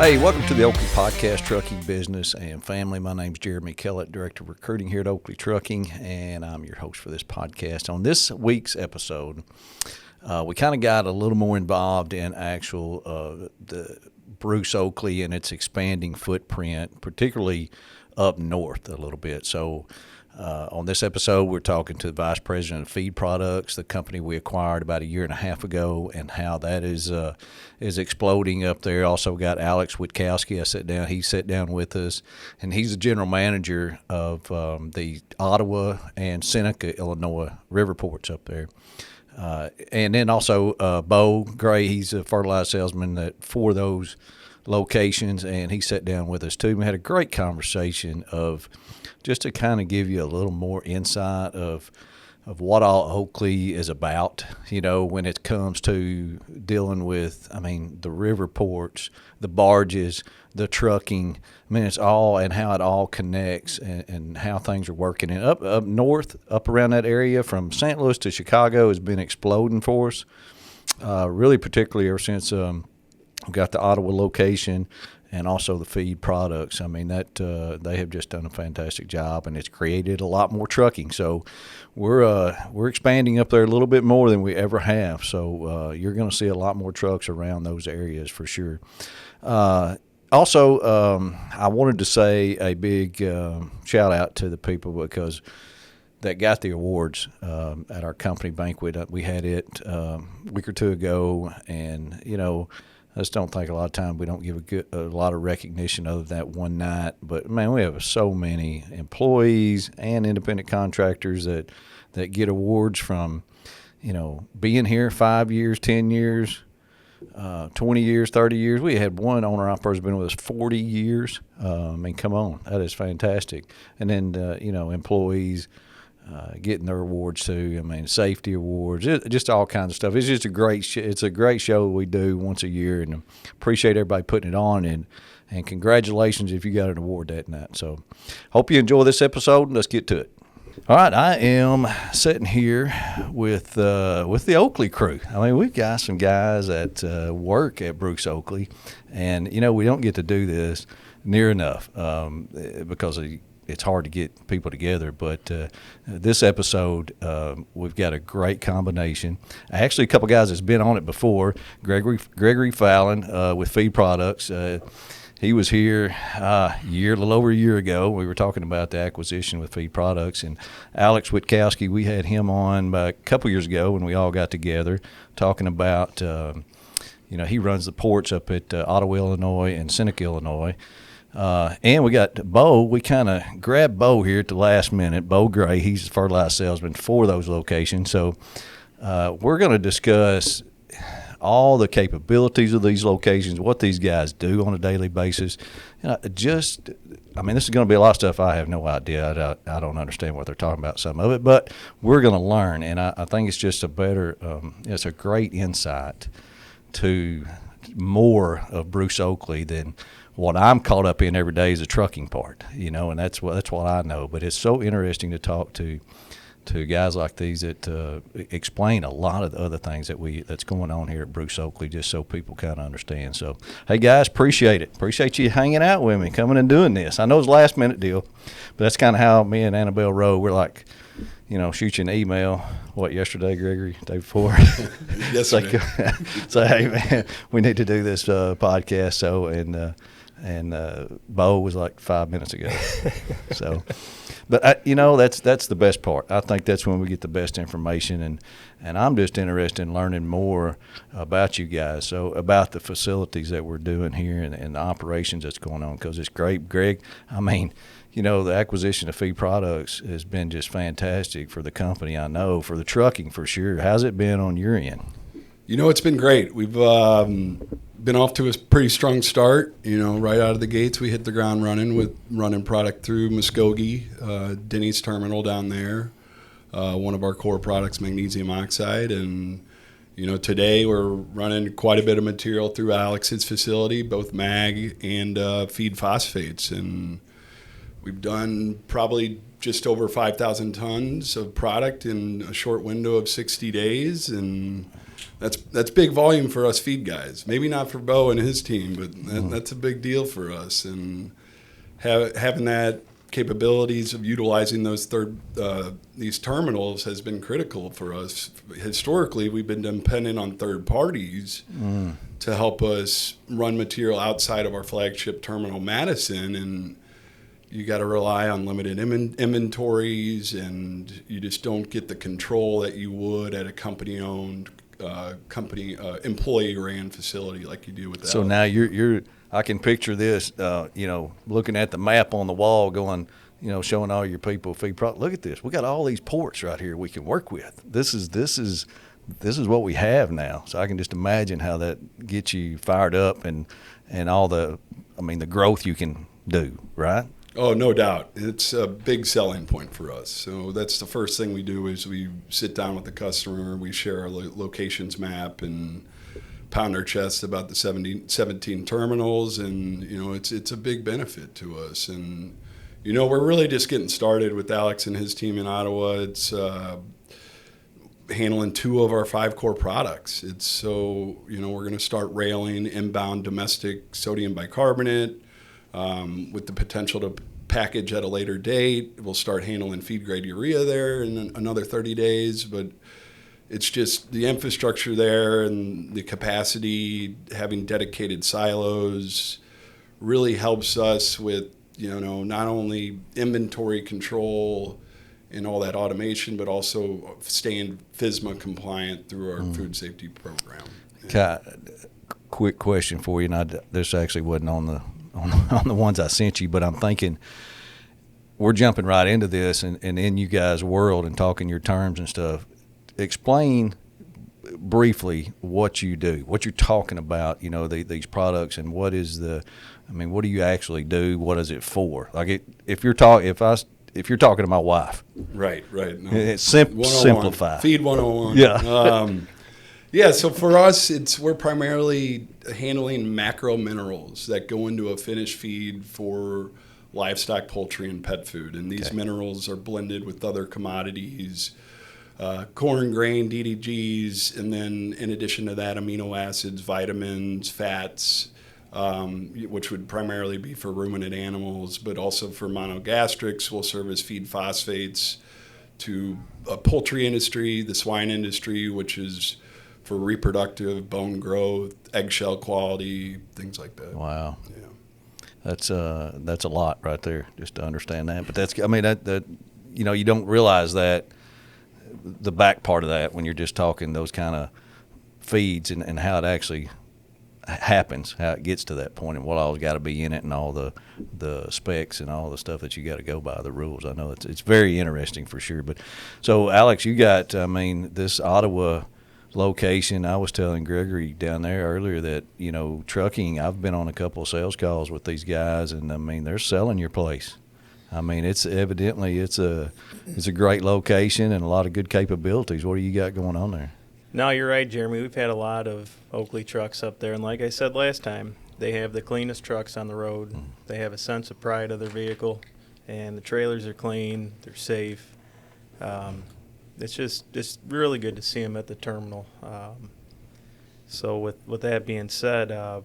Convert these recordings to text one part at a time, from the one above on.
Hey, welcome to the Oakley Podcast, Trucking Business and Family. My name's Jeremy Kellett, Director of Recruiting here at Oakley Trucking, and I'm your host for this podcast. On this week's episode, we kind of got a little more involved in the Bruce Oakley and its expanding footprint, particularly up north a little bit. So on this episode, we're talking to the Vice President of Feed Products, the company we acquired about a year and a half ago, and how that is exploding up there. Also got Alex Witkowski. He sat down with us, and he's the general manager of the Ottawa and Seneca, Illinois river ports up there. And then also Bo Gray, he's a fertilizer salesman for those locations, and he sat down with us too. We had a great conversation of just to kind of give you a little more insight of what all Oakley is about, when it comes to dealing with, the river ports, the barges, the trucking. It's all, and how it all connects and how things are working. And up north, up around that area from St. Louis to Chicago has been exploding for us, really particularly ever since we've got the Ottawa location and also the feed products. They have just done a fantastic job, and it's created a lot more trucking. So we're expanding up there a little bit more than we ever have. So you're going to see a lot more trucks around those areas for sure. Also, I wanted to say a big shout out to the people that got the awards at our company banquet. We had it a week or two ago, and I just don't think a lot of time we don't give a lot of recognition other than that one night. But, man, we have so many employees and independent contractors that get awards from, being here 5 years, 10 years, 20 years, 30 years. We had one owner-operator who's been with us 40 years. Come on. That is fantastic. And then, employees getting their awards too. Safety awards, just all kinds of stuff. It's just it's a great show we do once a year, and appreciate everybody putting it on, and congratulations if you got an award that night. So hope you enjoy this episode, and let's get to it. All right, I am sitting here with the Oakley crew. We've got some guys that work at Bruce Oakley, and we don't get to do this near enough because it's hard to get people together, but this episode, we've got a great combination. Actually, a couple guys that's been on it before. Gregory Fallin with Feed Products. He was here a little over a year ago. We were talking about the acquisition with Feed Products. And Alex Witkowski, we had him on about a couple years ago when we all got together talking about, he runs the ports up at Ottawa, Illinois and Seneca, Illinois. And we got Bo. We kind of grabbed Bo here at the last minute. Bo Gray, he's a fertilizer salesman for those locations. So we're going to discuss all the capabilities of these locations, what these guys do on a daily basis. This is going to be a lot of stuff I have no idea. I don't understand what they're talking about, some of it, but we're going to learn. And I think it's just it's a great insight to more of Bruce Oakley than what I'm caught up in every day is the trucking part, and that's what I know. But it's so interesting to talk to guys like these that explain a lot of the other things that's going on here at Bruce Oakley, just so people kind of understand. So, hey guys, appreciate it. Appreciate you hanging out with me, coming and doing this. I know it's a last minute deal, but that's kind of how me and Annabelle roll. We're like, shoot you an email. What, yesterday, Gregory? Day before? Yes, sir. So, hey man, we need to do this podcast. So, and Bo was like 5 minutes ago. So, but that's the best part. I think that's when we get the best information, and I'm just interested in learning more about you guys. So about the facilities that we're doing here and the operations that's going on, because it's great, Greg. The acquisition of Feed Products has been just fantastic for the company. I know for the trucking for sure. How's it been on your end? It's been great. We've been off to a pretty strong start. Right out of the gates, we hit the ground running with running product through Muskogee, Denny's terminal down there. One of our core products, magnesium oxide. And, today we're running quite a bit of material through Alex's facility, both mag and feed phosphates. And we've done probably just over 5,000 tons of product in a short window of 60 days. And that's big volume for us feed guys. Maybe not for Bo and his team, but that's a big deal for us. And having that capabilities of utilizing those these terminals has been critical for us. Historically, we've been dependent on third parties to help us run material outside of our flagship terminal, Madison, and you got to rely on limited inventories, and you just don't get the control that you would at a company-owned, employee-ran facility like you do with that. So now you're I can picture this, looking at the map on the wall, going, showing all your people feed product. Look at this. We got all these ports right here we can work with. This is what we have now. So I can just imagine how that gets you fired up and all the growth you can do, right? Oh, no doubt. It's a big selling point for us. So that's the first thing we do is we sit down with the customer, we share our locations map and pound our chest about the 17 terminals, and it's a big benefit to us. And we're really just getting started with Alex and his team in Ottawa. It's handling 2 of our 5 core products. It's so we're going to start railing inbound domestic sodium bicarbonate with the potential to package at a later date. We'll start handling feed grade urea there in another 30 days, but it's just the infrastructure there and the capacity, having dedicated silos really helps us with, not only inventory control and all that automation, but also staying FSMA compliant through our food safety program. Quick question for you. Now, this actually wasn't on the ones I sent you, but I'm thinking we're jumping right into this and in you guys' world and talking your terms and stuff. Explain briefly what you do, what you're talking about, these products, and what is what do you actually do? What is it for? Like if you're talking to my wife. Right. No. It's simplify. Feed 101. Yeah. So for us, we're primarily handling macro minerals that go into a finished feed for livestock, poultry, and pet food. And these minerals are blended with other commodities, corn, grain, DDGs, and then in addition to that, amino acids, vitamins, fats, which would primarily be for ruminant animals, but also for monogastrics. We'll serve as feed phosphates to a poultry industry, the swine industry, which is for reproductive, bone growth, eggshell quality, things like that. Wow. Yeah. That's a lot right there, just to understand that. But that you don't realize that, the back part of that, when you're just talking those kind of feeds and how it actually happens, how it gets to that point, and what all's got to be in it, and all the specs and all the stuff that you got to go by, the rules. I know it's very interesting for sure. But so Alex, you got this Ottawa location. I was telling Gregory down there earlier that trucking. I've been on a couple of sales calls with these guys, and they're selling your place. It's evidently it's a great location and a lot of good capabilities. What do you got going on there? No, you're right, Jeremy. We've had a lot of Oakley trucks up there, and like I said last time, they have the cleanest trucks on the road. They have a sense of pride of their vehicle, and the trailers are clean. They're safe. It's just really good to see them at the terminal. So with that being said,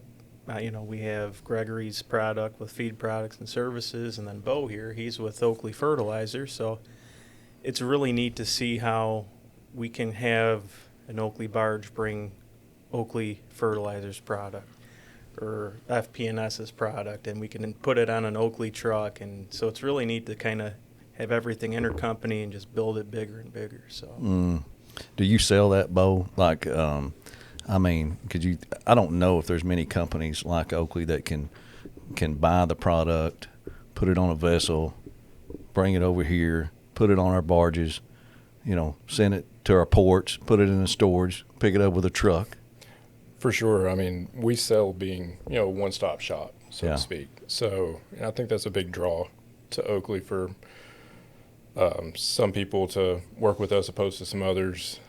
we have Gregory's product with feed products and services, and then Bo here, he's with Oakley Fertilizer. So it's really neat to see how we can have an Oakley barge bring Oakley Fertilizer's product or FP&S's product, and we can put it on an Oakley truck. And so it's really neat to kind of have everything intercompany and just build it bigger and bigger. So, do you sell that, Bo? Like, could you? I don't know if there's many companies like Oakley that can buy the product, put it on a vessel, bring it over here, put it on our barges, send it to our ports, put it in the storage, pick it up with a truck. For sure. We sell being, a one-stop shop, so to speak. So I think that's a big draw to Oakley for some people to work with us opposed to some others.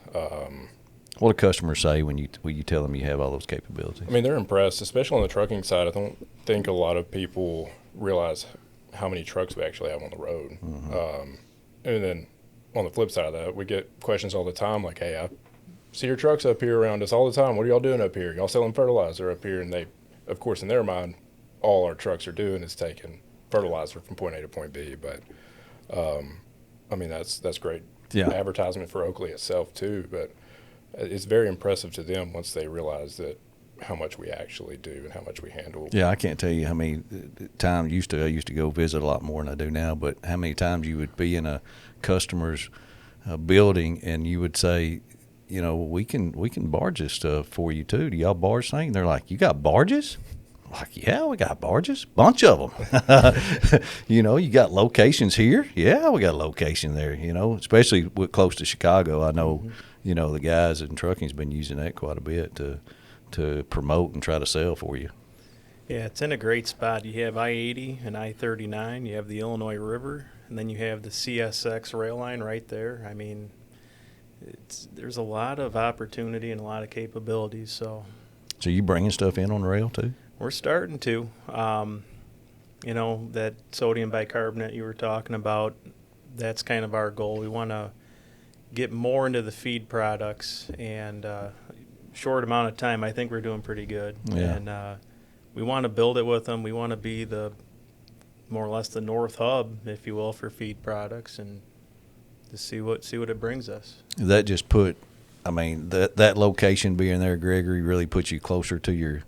What do customers say when you tell them you have all those capabilities? They're impressed, especially on the trucking side. I don't think a lot of people realize how many trucks we actually have on the road. And then on the flip side of that, we get questions all the time like, hey, see your trucks up here around us all the time. What are y'all doing up here? Y'all selling fertilizer up here? And they, of course, in their mind, all our trucks are doing is taking fertilizer from point A to point B. But, I mean, that's great advertisement for Oakley itself, too. But it's very impressive to them once they realize that how much we actually do and how much we handle. Yeah, I can't tell you how many times I used to go visit a lot more than I do now, but how many times you would be in a customer's building and you would say, you know, we can barge this stuff for you too. Do y'all barge things? They're like, you got barges? I'm like, yeah, we got barges, bunch of them. You know, you got locations here. Yeah, we got a location there. You know, especially close to Chicago. I know, you know, the guys in trucking's been using that quite a bit to promote and try to sell for you. Yeah, it's in a great spot. You have I-80 and I-39. You have the Illinois River, and then you have the CSX rail line right there. I mean, there's a lot of opportunity and a lot of capabilities. So you bringing stuff in on the rail too? We're starting to. You know, that sodium bicarbonate you were talking about, that's kind of our goal. We want to get more into the feed products, and short amount of time, I think we're doing pretty good. Yeah. And we want to build it with them. We want to be the more or less the north hub, if you will, for feed products, and to see what it brings us. That just that location being there, Gregory, really puts you closer to your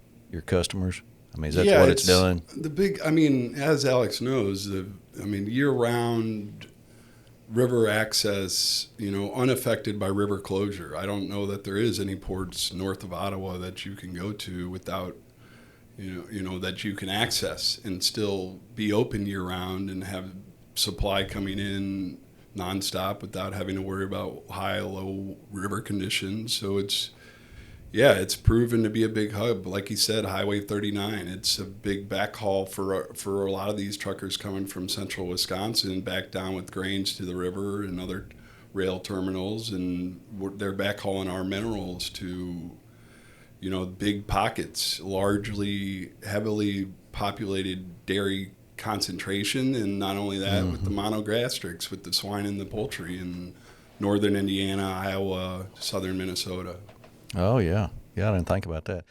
customers. I mean, is that what it's done? As Alex knows, year-round river access, you know, unaffected by river closure. I don't know that there is any ports north of Ottawa that you can go to without, you know, that you can access and still be open year-round and have supply coming in nonstop without having to worry about high, low river conditions. So it's proven to be a big hub. Like you said, Highway 39, it's a big backhaul for a lot of these truckers coming from central Wisconsin back down with grains to the river and other rail terminals, and they're backhauling our minerals to, you know, big pockets, largely heavily populated dairy concentration, and not only that, with the monogastrics, with the swine and the poultry in northern Indiana, Iowa, southern Minnesota. Oh, yeah. Yeah, I didn't think about that.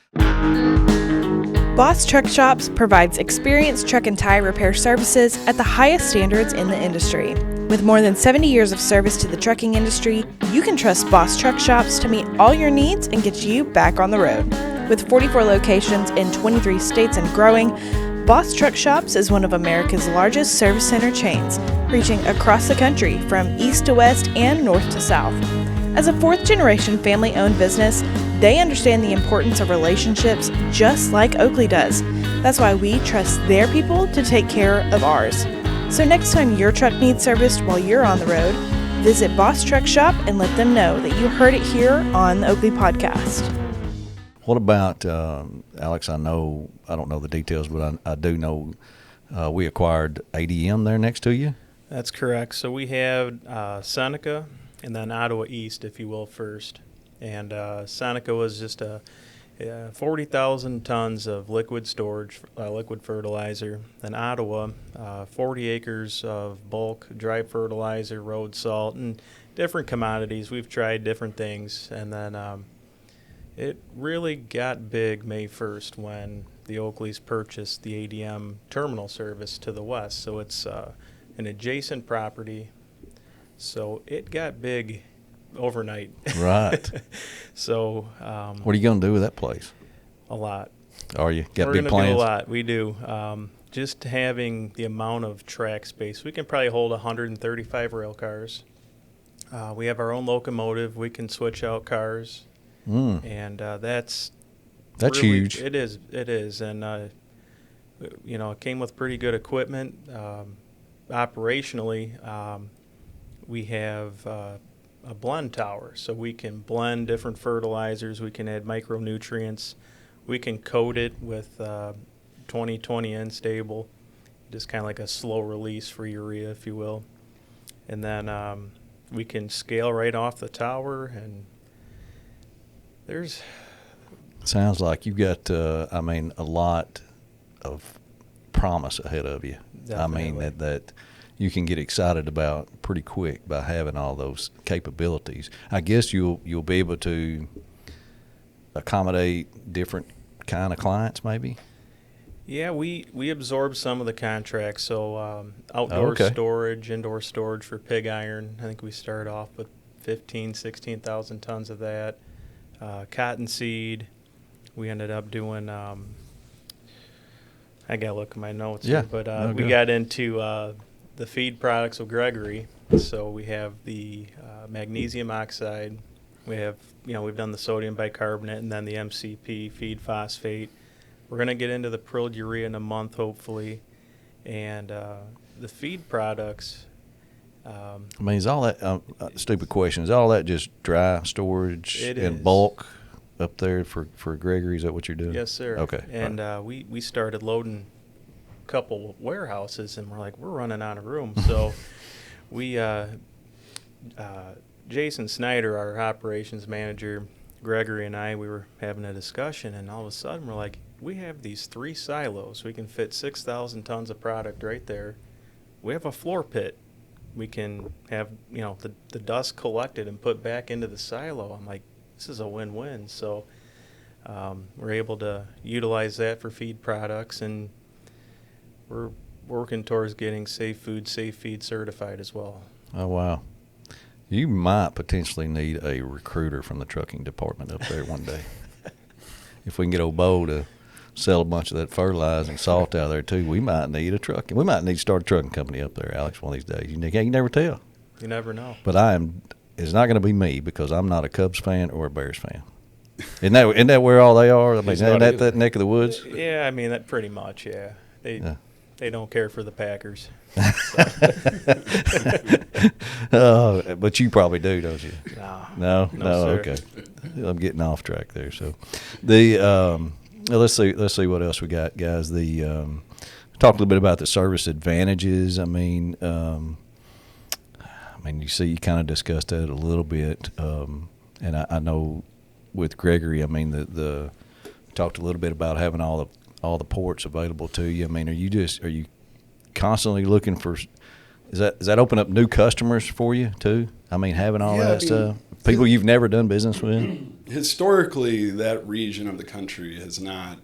Boss Truck Shops provides experienced truck and tire repair services at the highest standards in the industry. With more than 70 years of service to the trucking industry, you can trust Boss Truck Shops to meet all your needs and get you back on the road. With 44 locations in 23 states and growing, Boss Truck Shops is one of America's largest service center chains, reaching across the country from east to west and north to south. As a fourth-generation family-owned business, they understand the importance of relationships just like Oakley does. That's why we trust their people to take care of ours. So next time your truck needs serviced while you're on the road, visit Boss Truck Shop and let them know that you heard it here on the Oakley Podcast. What about, Alex, I don't know the details, but I do know we acquired ADM there next to you? That's correct. So we have Seneca, and then Ottawa East, if you will, first. And Seneca was just 40,000 tons of liquid storage, liquid fertilizer. Then Ottawa, 40 acres of bulk dry fertilizer, road salt, and different commodities. We've tried different things. And then it really got big May 1st when the Oakleys purchased the ADM terminal service to the west. So it's an adjacent property. So it got big overnight. Right. So what are you going to do with that place? A lot. Are you? Got We're big plans? Do a lot. We do. Just having the amount of track space, we can probably hold 135 rail cars. We have our own locomotive. We can switch out cars. And that's really huge. It is. And, you know, it came with pretty good equipment. Operationally, we have a blend tower, so we can blend different fertilizers. We can add micronutrients. We can coat it with 20/20 N-stable, just kind of like a slow release for urea, if you will. And then we can scale right off the tower, and there's... Sounds like you've got, a lot of promise ahead of you. Definitely. I mean, that you can get excited about pretty quick by having all those capabilities. I guess you'll be able to accommodate different kind of clients, maybe. Yeah, we absorb some of the contracts. So outdoor storage, indoor storage for pig iron. I think we started off with 16,000 tons of that. Cottonseed, we ended up doing. I gotta look at my notes here, but we got into the feed products of Gregory. So we have the magnesium oxide. We have, we've done the sodium bicarbonate and then the MCP feed phosphate. We're going to get into the prilled urea in a month, hopefully. And the feed products. I mean, is all that, stupid question, is all that just dry storage in bulk up there for Gregory? Is that what you're doing? Yes, sir. Okay. And we started loading a couple warehouses, and we're running out of room. So we, Jason Snyder, our operations manager, Gregory and I, we were having a discussion, and all of a sudden we're like, we have these 3 silos. We can fit 6,000 tons of product right there. We have a floor pit. We can have, the dust collected and put back into the silo. I'm like, this is a win-win. So we're able to utilize that for feed products, and we're working towards getting Safe Food, Safe Feed certified as well. Oh, wow. You might potentially need a recruiter from the trucking department up there one day. If we can get old Bo to sell a bunch of that fertilizer and salt out there too, we might need a trucking. We might need to start a trucking company up there, Alex, one of these days. You never tell. You never know. But it's not going to be me, because I'm not a Cubs fan or a Bears fan. Isn't that where all they are? I mean, isn't that neck of the woods? Yeah, I mean, that pretty much, yeah. They don't care for the Packers. But you probably do, don't you? No, sir. Okay. I'm getting off track there. So, let's see what else we got, guys. Talk a little bit about the service advantages. I mean, you kind of discussed that a little bit, and I know with Gregory, I mean, the talked a little bit about having all the ports available to you. I mean, are you constantly looking for? Does that open up new customers for you too? I mean, having all that stuff, people you've never done business with. Historically, that region of the country has not.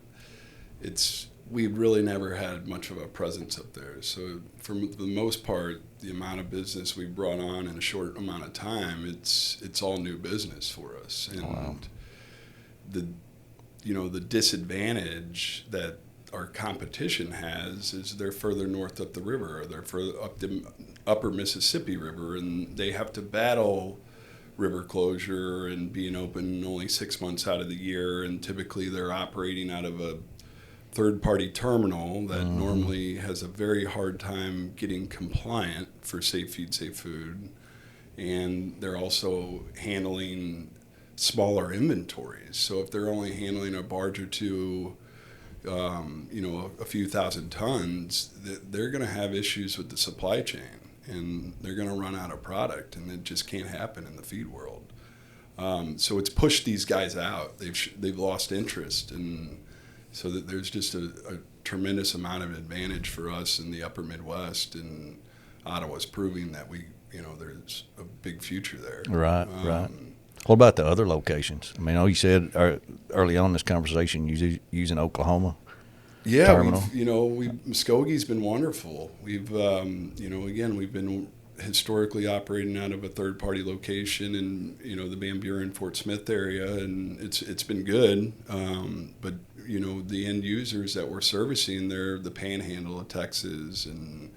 We've really never had much of a presence up there. So, for the most part, the amount of business we brought on in a short amount of time, it's all new business for us. And the disadvantage that our competition has is they're further north up the river, or they're further up the upper Mississippi River, and they have to battle river closure and being open only 6 months out of the year, and typically they're operating out of a third-party terminal that normally has a very hard time getting compliant for Safe Feed, Safe Food, and they're also handling smaller inventories. So if they're only handling a barge or two, a few thousand tons, they're going to have issues with the supply chain, and they're going to run out of product, and it just can't happen in the feed world. So it's pushed these guys out. They've lost interest, and so that there's just a tremendous amount of advantage for us in the upper Midwest, and Ottawa's proving that there's a big future there. Right, right. What about the other locations? I mean, you said early on in this conversation you're using Oklahoma. Yeah, terminal. Muskogee's been wonderful. We've, we've been historically operating out of a third-party location in, the Van Buren, Fort Smith area, and it's been good. But the end users that we're servicing, they're the Panhandle of Texas and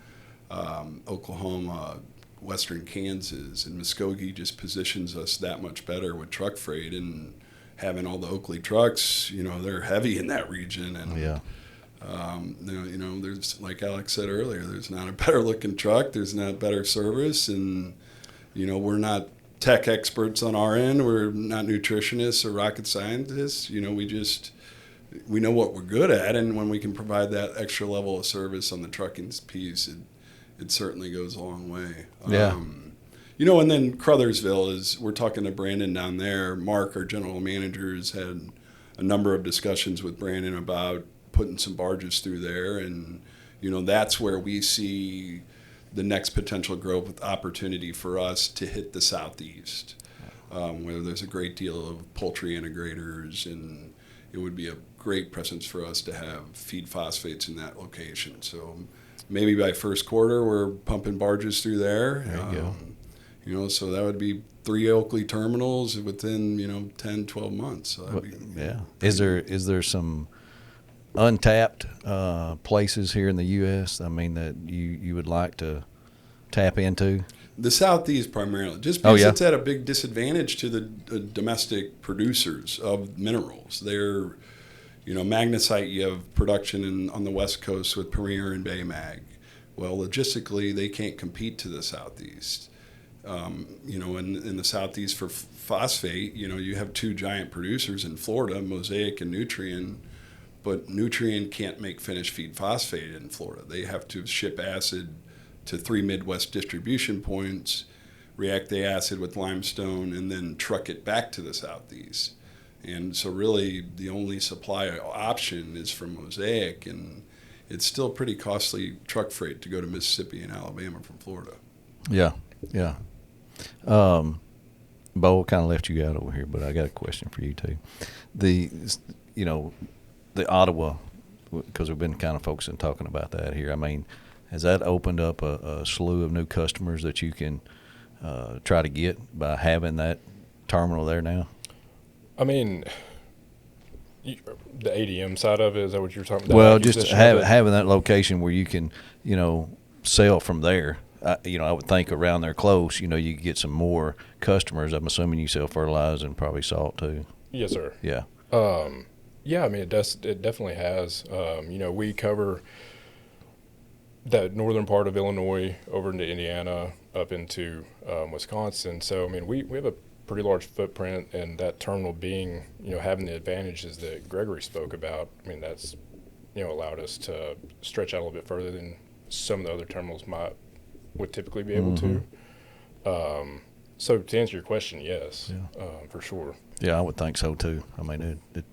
Oklahoma, Western Kansas, and Muskogee just positions us that much better with truck freight, and having all the Oakley trucks, they're heavy in that region, and there's, like Alex said earlier, there's not a better looking truck, there's not better service, and we're not tech experts on our end, we're not nutritionists or rocket scientists, we know what we're good at, and when we can provide that extra level of service on the trucking piece, it certainly goes a long way. Yeah. And then Crothersville we're talking to Brandon down there. Mark, our general manager, has had a number of discussions with Brandon about putting some barges through there. And, that's where we see the next potential growth opportunity for us to hit the Southeast, where there's a great deal of poultry integrators, and it would be a great presence for us to have feed phosphates in that location. So maybe by first quarter, we're pumping barges through there. There you go. You know, so that would be 3 Oakley terminals within, 10, 12 months. So that'd be, yeah. Is there some untapped places here in the U.S., I mean, that you would like to tap into? The Southeast primarily, just because yeah. it's at a big disadvantage to the domestic producers of minerals. They're, magnesite, you have production on the West Coast with Premier and Baymag. Well, logistically, they can't compete to the Southeast. In the Southeast for phosphate, you have 2 giant producers in Florida, Mosaic and Nutrien, but Nutrien can't make finished feed phosphate in Florida. They have to ship acid to 3 Midwest distribution points, react the acid with limestone, and then truck it back to the Southeast. And so really the only supply option is from Mosaic, and it's still pretty costly truck freight to go to Mississippi and Alabama from Florida. Yeah. Bo kind of left you out over here, but I got a question for you too. The Ottawa, because we've been kind of focusing talking about that here. I mean, has that opened up a slew of new customers that you can try to get by having that terminal there now? I mean, the ADM side of it, is that what you're talking about? Well, just having that location where you can, sell from there. I would think around there close, you could get some more customers. I'm assuming you sell fertilizer and probably salt too. Yes, sir. Yeah. Yeah, I mean, it definitely has. We cover that northern part of Illinois over into Indiana, up into Wisconsin. So, I mean, we have a pretty large footprint, and that terminal being, having the advantages that Gregory spoke about, I mean, that's, allowed us to stretch out a little bit further than some of the other terminals would typically be able to. So to answer your question, yes, for sure. Yeah, I would think so too. I mean, it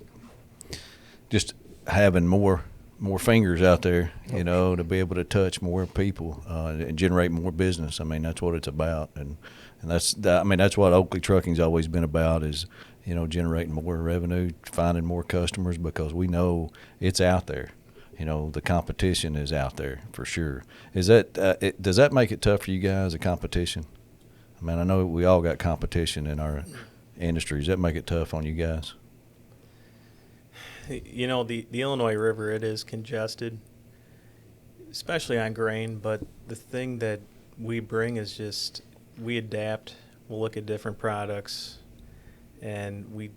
just having more fingers out there, to be able to touch more people and generate more business. I mean, that's what it's about, and that's what Oakley Trucking's always been about, is generating more revenue, finding more customers, because we know it's out there. The competition is out there for sure. Is that does that make it tough for you guys, the competition? I mean, I know we all got competition in our industry. Does that make it tough on you guys? The Illinois River, it is congested, especially on grain. But the thing that we bring is just we adapt. We'll look at different products, and we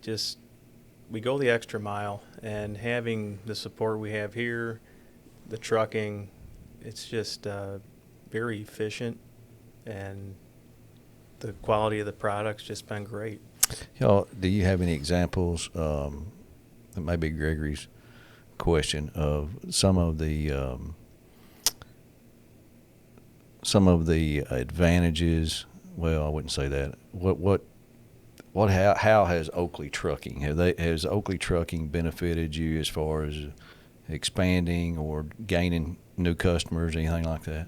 go the extra mile. And having the support we have here, the trucking, it's just very efficient, and the quality of the product's just been great. Do you have any examples, that may be Gregory's question, of some of the advantages? Well, I wouldn't say that. How has Oakley Trucking, has Oakley Trucking benefited you as far as expanding or gaining new customers, anything like that?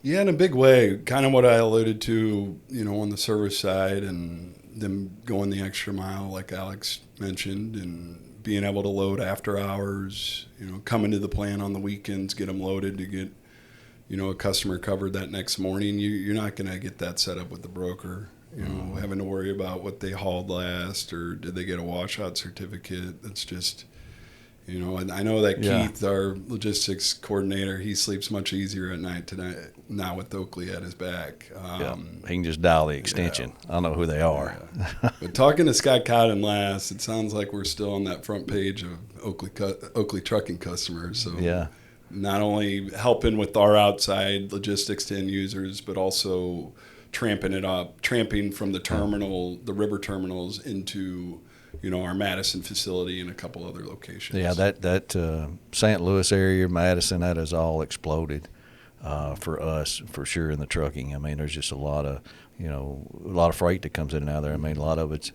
Yeah, in a big way. Kind of what I alluded to, on the service side, and them going the extra mile, like Alex mentioned, and being able to load after hours, coming to the plant on the weekends, get them loaded to get, a customer covered that next morning. You're not going to get that set up with the broker. Having to worry about what they hauled last, or did they get a washout certificate. That's just, and I know that Keith, our logistics coordinator, he sleeps much easier at night tonight now with Oakley at his back. He can just dial the extension. I don't know who they are. Yeah. But talking to Scott Cotton last, it sounds like we're still on that front page of Oakley Trucking customers. So not only helping with our outside logistics to end users, but also tramping from the terminal, the river terminals, into our Madison facility and a couple other locations. Yeah, that St. Louis area, Madison, that has all exploded for us for sure in the trucking. I mean, there's just a lot of freight that comes in and out of there. I mean, a lot of it's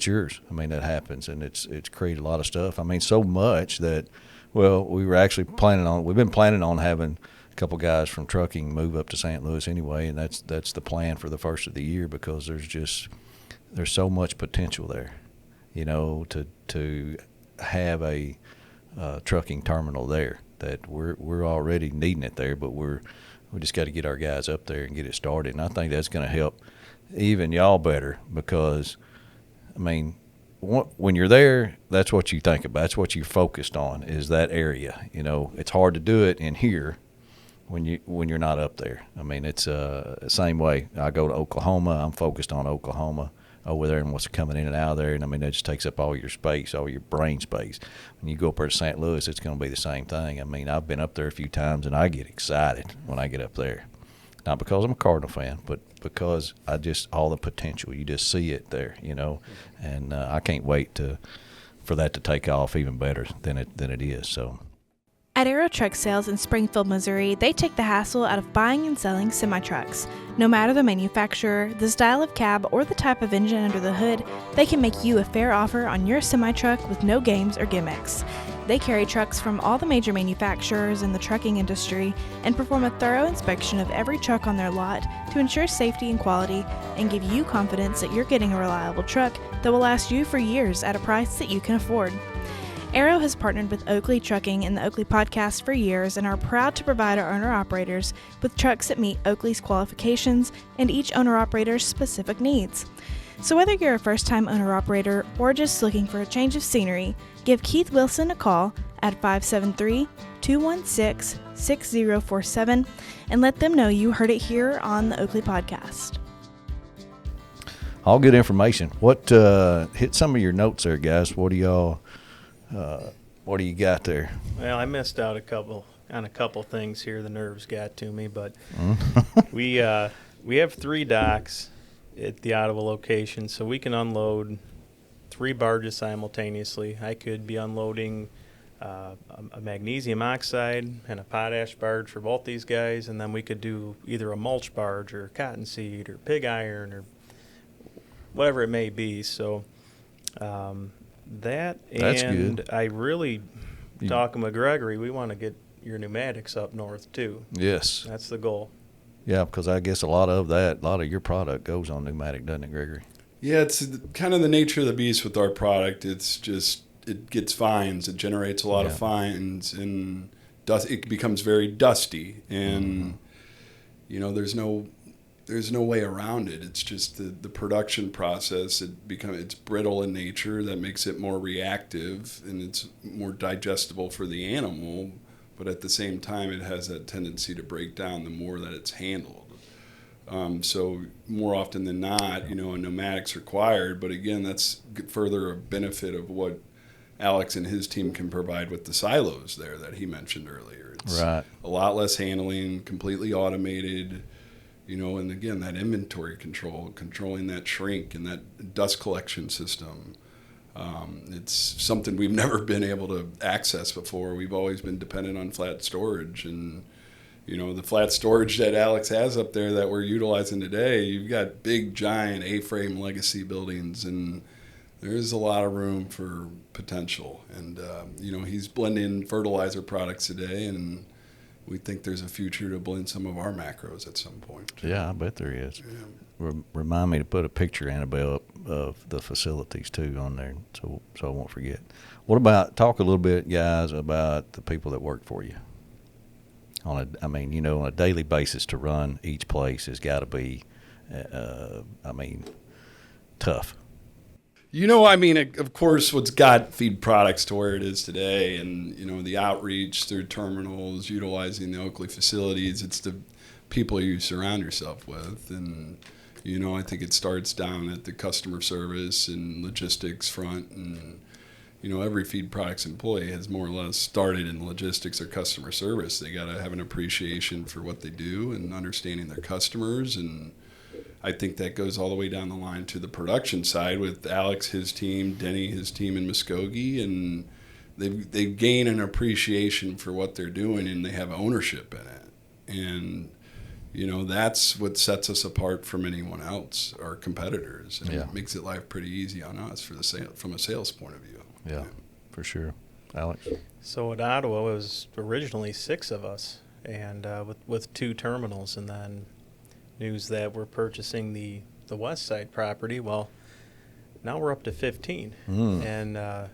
yours. I mean, that happens, and it's created a lot of stuff. I mean, so much that we've been planning on having a couple guys from trucking move up to St. Louis anyway, and that's the plan for the first of the year, because there's so much potential there, to have a trucking terminal there, that we're already needing it there, but we just got to get our guys up there and get it started. And I think that's going to help even y'all better, because I mean, when you're there, that's what you think about. That's what you're focused on, is that area. It's hard to do it in here when you're not up there. I mean, it's the same way. I go to Oklahoma, I'm focused on Oklahoma over there and what's coming in and out of there. And I mean, that just takes up all your space, all your brain space. When you go up there to St. Louis, it's going to be the same thing. I mean, I've been up there a few times, and I get excited when I get up there. Not because I'm a Cardinal fan, but because all the potential, you just see it there, and I can't wait for that to take off even better than it is. So. At Aero Truck Sales in Springfield, Missouri, they take the hassle out of buying and selling semi-trucks. No matter the manufacturer, the style of cab, or the type of engine under the hood, they can make you a fair offer on your semi-truck with no games or gimmicks. They carry trucks from all the major manufacturers in the trucking industry and perform a thorough inspection of every truck on their lot to ensure safety and quality, and give you confidence that you're getting a reliable truck that will last you for years at a price that you can afford. Aero has partnered with Oakley Trucking and the Oakley Podcast for years, and are proud to provide our owner-operators with trucks that meet Oakley's qualifications and each owner-operator's specific needs. So whether you're a first-time owner-operator or just looking for a change of scenery, give Keith Wilson a call at 573-216-6047 and let them know you heard it here on the Oakley Podcast. All good information. What hit some of your notes there, guys? What do you got there? Well, I missed out on a couple things here. The nerves got to me, but we have 3 docks at the Ottawa location, so we can unload 3 barges simultaneously. I could be unloading a magnesium oxide and a potash barge for both these guys, and then we could do either a mulch barge or cottonseed or pig iron or whatever it may be. So that's and good. I really, talking with Gregory, we want to get your pneumatics up north too. Yes. That's the goal. Yeah, because I guess a lot of your product goes on pneumatic, doesn't it, Gregory? Yeah, it's kind of the nature of the beast with our product. It's just, it gets fines. It generates a lot of fines, and it becomes very dusty. And, there's no way around it. It's just the production process. It's brittle in nature. That makes it more reactive, and it's more digestible for the animal. But at the same time, it has that tendency to break down the more that it's handled. So more often than not, a pneumatic's required. But again, that's further a benefit of what Alex and his team can provide with the silos there that he mentioned earlier. It's a lot less handling, completely automated, and again, that inventory controlling that shrink and that dust collection system. It's something we've never been able to access before. We've always been dependent on flat storage, and the flat storage that Alex has up there that we're utilizing today, you've got big giant A-frame legacy buildings, and there's a lot of room for potential. And he's blending fertilizer products today, and we think there's a future to blend some of our macros at some point. Yeah, I bet there is. Yeah. Remind me to put a picture, Annabelle, of the facilities too on there, so I won't forget. Talk a little bit, guys, about the people that work for you. On a daily basis to run each place has got to be, tough. Of course, what's got feed products to where it is today, and the outreach through terminals, utilizing the Oakley facilities, it's the people you surround yourself with. And I think it starts down at the customer service and logistics front, and every feed products employee has more or less started in logistics or customer service. They got to have an appreciation for what they do and understanding their customers. And I think that goes all the way down the line to the production side with Alex, his team, Denny, his team in Muskogee, and they gain an appreciation for what they're doing, and they have ownership in it. And that's what sets us apart from anyone else, our competitors, and it makes it life pretty easy on us from a sales point of view. Yeah, for sure. Alex? So at Ottawa, it was originally 6 of us, and with 2 terminals, and then news that we're purchasing the west side property. Well, now we're up to 15, and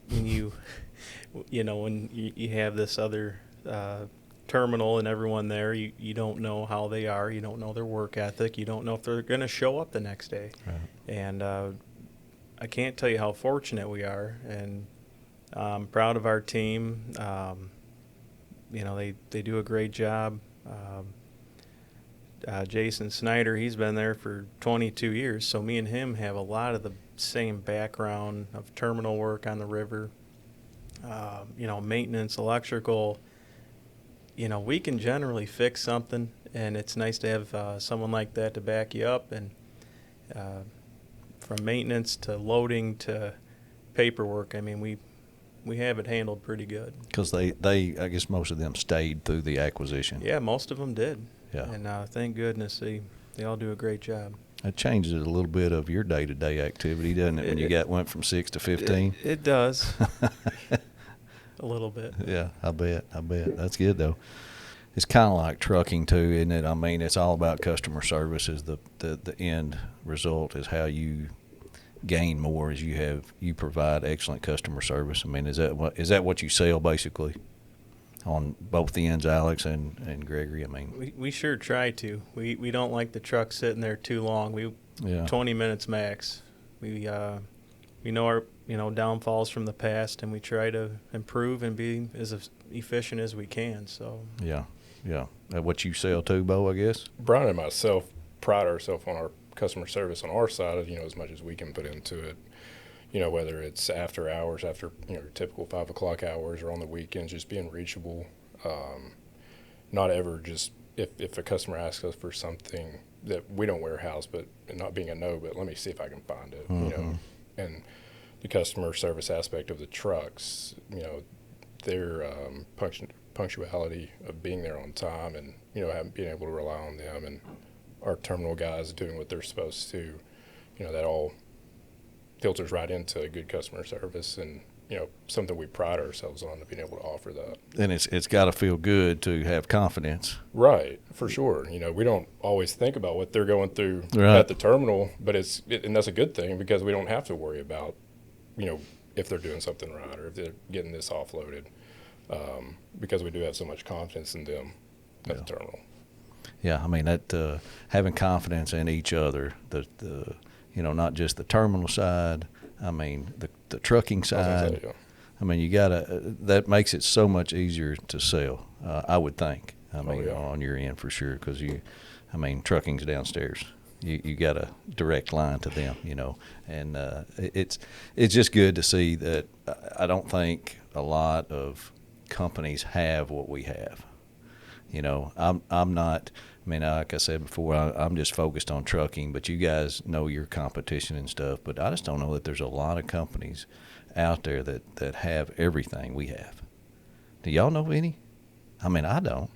when you have this other terminal and everyone there, you don't know how they are, you don't know their work ethic, you don't know if they're going to show up the next day. Right. And I can't tell you how fortunate we are, and I'm proud of our team. They do a great job. Jason Snyder, he's been there for 22 years, so me and him have a lot of the same background of terminal work on the river, maintenance, electrical. We can generally fix something, and it's nice to have someone like that to back you up. And from maintenance to loading to paperwork, I mean, we have it handled pretty good. Because they, I guess most of them stayed through the acquisition. Yeah, most of them did. Yeah. And thank goodness they all do a great job. It changes a little bit of your day-to-day activity, doesn't it, when you went from 6 to 15? It does. A little bit. Yeah, I bet. That's good, though. It's kind of like trucking, too, isn't it? I mean, it's all about customer service. Is the end result is how you gain more as you provide excellent customer service. I mean, is that what you sell, basically, on both ends, Alex and Gregory? I mean, we sure try to. We don't like the truck sitting there too long. 20 minutes max. We know our downfalls from the past, and we try to improve and be as efficient as we can. So yeah. What you sell too, Bo, I guess. Brian and myself pride ourselves on our customer service on our side, as much as we can put into it. Whether it's after hours, after typical 5 o'clock hours, or on the weekends, just being reachable. Not ever just if a customer asks us for something that we don't warehouse, but not being a no, but let me see if I can find it. And the customer service aspect of the trucks, their punctuality of being there on time, and being able to rely on them, and our terminal guys doing what they're supposed to, that all filters right into good customer service, and something we pride ourselves on, to being able to offer that. And it's got to feel good to have confidence. Right, for sure. We don't always think about what they're going through at the terminal, but and that's a good thing, because we don't have to worry about if they're doing something right, or if they're getting this offloaded, because we do have so much confidence in them at the terminal. Yeah, I mean, that having confidence in each other, the not just the terminal side, I mean, the trucking side. I mean, you gotta. That makes it so much easier to sell. I would think. I mean, on your end for sure, because trucking's downstairs. You got a direct line to them, and it's just good to see that. I don't think a lot of companies have what we have. I'm not. I mean, like I said before, I'm just focused on trucking, but you guys know your competition and stuff. But I just don't know that there's a lot of companies out there that have everything we have. Do y'all know any? I mean, I don't.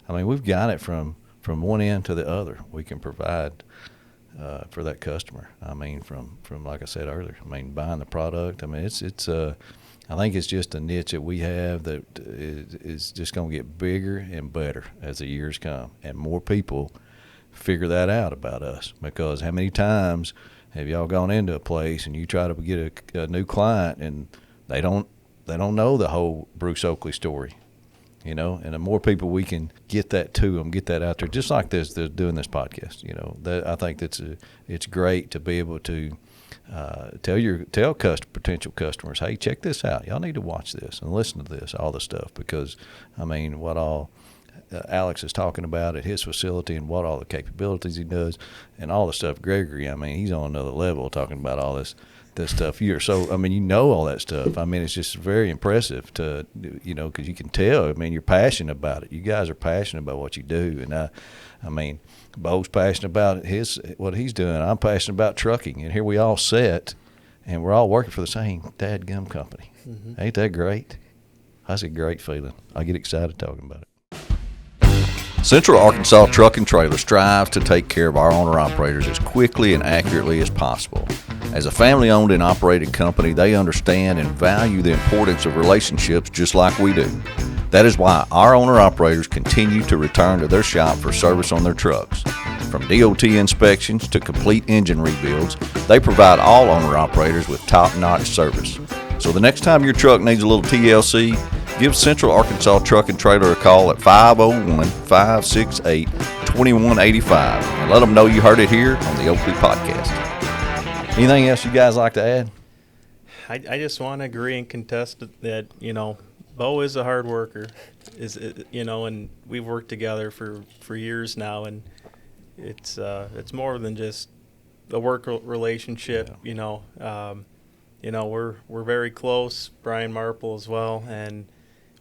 I mean, we've got it from one end to the other. We can provide for that customer. I mean, from like I said earlier, I mean, buying the product. I mean, it's I think it's just a niche that we have that is just going to get bigger and better as the years come, and more people figure that out about us. Because how many times have y'all gone into a place and you try to get a new client and they don't know the whole Bruce Oakley story, and the more people we can get that to them, get that out there, just like this doing this podcast, that I think it's great to be able to tell potential customers, hey, check this out. Y'all need to watch this and listen to this, all the stuff, because I mean, what all Alex is talking about at his facility, and what all the capabilities he does, and all the stuff Gregory. I mean, he's on another level talking about all this stuff here. So I mean, all that stuff. I mean, it's just very impressive to because you can tell. I mean, you're passionate about it. You guys are passionate about what you do, and I mean, Bo's passionate about what he's doing. I'm passionate about trucking, and here we all sit, and we're all working for the same dadgum company. Mm-hmm. Ain't that great? That's a great feeling. I get excited talking about it. Central Arkansas Truck and Trailer strives to take care of our owner-operators as quickly and accurately as possible. As a family-owned and operated company, they understand and value the importance of relationships just like we do. That is why our owner-operators continue to return to their shop for service on their trucks. From DOT inspections to complete engine rebuilds, they provide all owner-operators with top-notch service. So the next time your truck needs a little TLC, give Central Arkansas Truck and Trailer a call at 501-568-2185 and let them know you heard it here on the Oakley Podcast. Anything else you guys like to add? I just want to agree and contest that, Bo is a hard worker, and we've worked together for years now, and it's more than just a work relationship. Yeah. We're very close. Brian Marple as well, and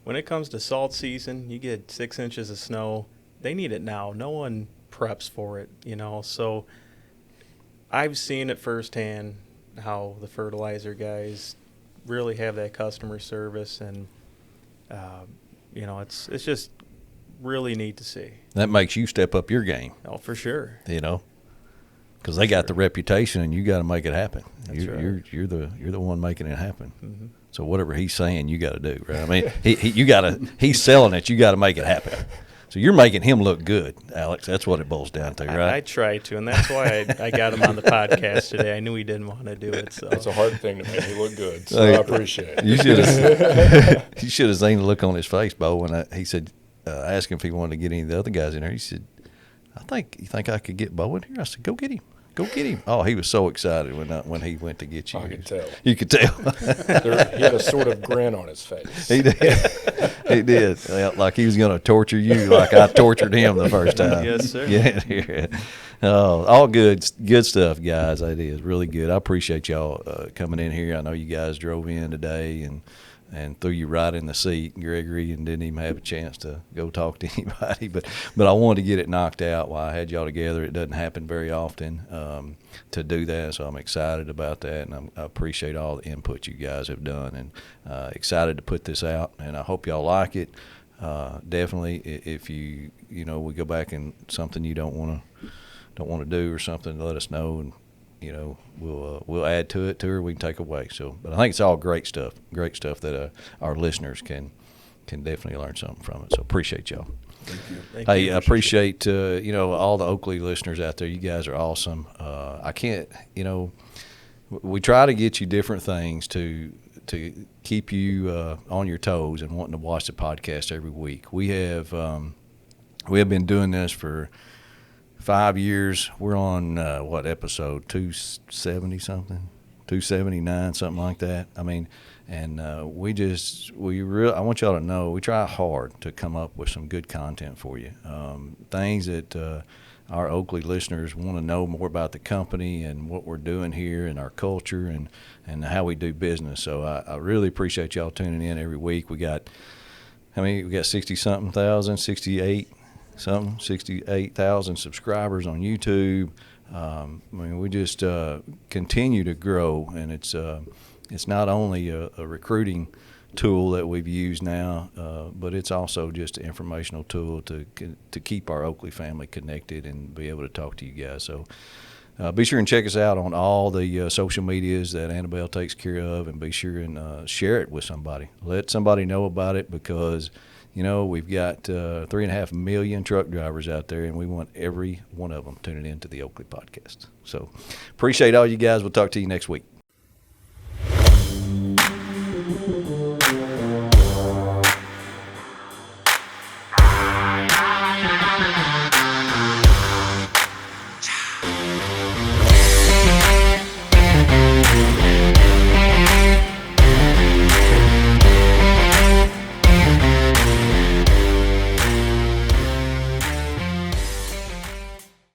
when it comes to salt season, you get 6 inches of snow. They need it now. No one preps for it, So I've seen it firsthand how the fertilizer guys really have that customer service, and it's just really neat to see. That makes you step up your game. Oh, for sure. Because they got the reputation, and you got to make it happen. That's right. You're the one making it happen. Mm-hmm. So whatever he's saying, you got to do, right? I mean, he's selling it. You got to make it happen. So you're making him look good, Alex. That's what it boils down to, right? I try to, and that's why I got him on the podcast today. I knew he didn't want to do it. So it's a hard thing to make me look good, so I appreciate it. You should have seen the look on his face, Bo, when he said, asked him if he wanted to get any of the other guys in there. He said, you think I could get Bo in here? I said, go get him. Go get him. Oh, he was so excited when he went to get you. I could tell. You could tell. He had a sort of grin on his face. He did. He did. Like he was going to torture you like I tortured him the first time. Yes, sir. Yeah. Oh, all good stuff, guys. It is really good. I appreciate y'all coming in here. I know you guys drove in today and threw you right in the seat, Gregory, and didn't even have a chance to go talk to anybody. But I wanted to get it knocked out while I had y'all together. It doesn't happen very often to do that, so I'm excited about that, and I appreciate all the input you guys have done, and excited to put this out, and I hope y'all like it. Definitely, if we go back and something you don't want to do or something, let us know, and we'll add to it or we can take away. So, but I think it's all great stuff that our listeners can definitely learn something from it. So appreciate y'all. Thank Hey, you. I appreciate all the Oakley listeners out there. You guys are awesome. I can't, we try to get you different things to keep you on your toes and wanting to watch the podcast every week. We have been doing this for 5 years. We're on episode 270 something, 279, something like that. I mean, and I want y'all to know we try hard to come up with some good content for you. Things that our Oakley listeners want to know more about the company and what we're doing here and our culture and how we do business. So I really appreciate y'all tuning in every week. We got 68,000 subscribers on YouTube. We just continue to grow, and it's not only a recruiting tool that we've used now, but it's also just an informational tool to keep our Oakley family connected and be able to talk to you guys. So be sure and check us out on all the social medias that Annabelle takes care of, and be sure and share it with somebody. Let somebody know about it, because we've got 3.5 million truck drivers out there, and we want every one of them tuning into the Oakley Podcast. So appreciate all you guys. We'll talk to you next week.